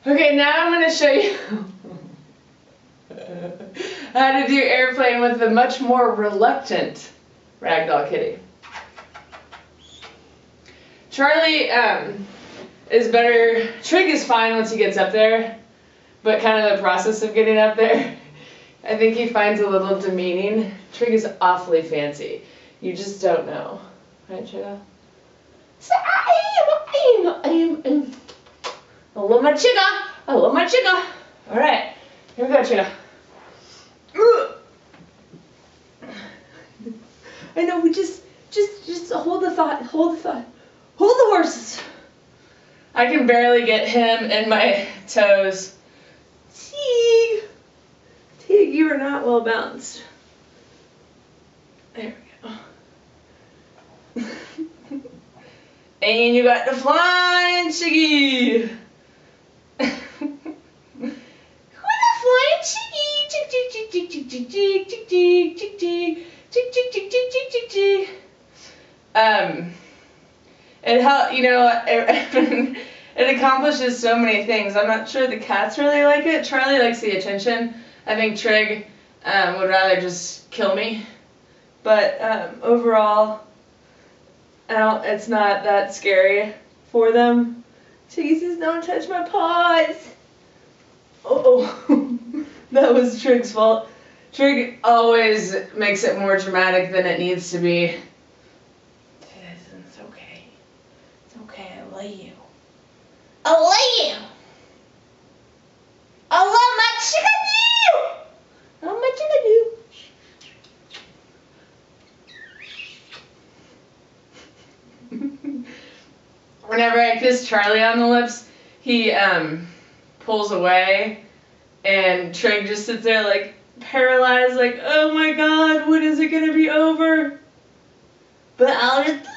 Okay, now I'm going to show you how to do airplane with the much more reluctant Ragdoll kitty. Charlie is better. Trigg is fine once he gets up there, but kind of the process of getting up there, I think he finds a little demeaning. Trigg is awfully fancy. You just don't know. Right, Trigg? I love my chigga. I love my chigga. All right, here we go, chigga. I know, we just hold the thought, hold the thought. Hold the horses. I can barely get him in my toes. Tig, you are not well balanced. There we go. And you got the flying chiggy. It helps, you know, it accomplishes so many things. I'm not sure the cats really like it. Charlie likes the attention. I think Trigg would rather just kill me. But overall, it's not that scary for them. Chiggy says, don't touch my paws. Oh, that was Trigg's fault. Trigg always makes it more dramatic than it needs to be. It's okay. It's okay, I love you. I love you. I love my chickadee. I love my chickadee. Whenever I kiss Charlie on the lips, he pulls away, and Trigg just sits there like paralyzed, like, oh my god, when is it gonna be over? But I'll just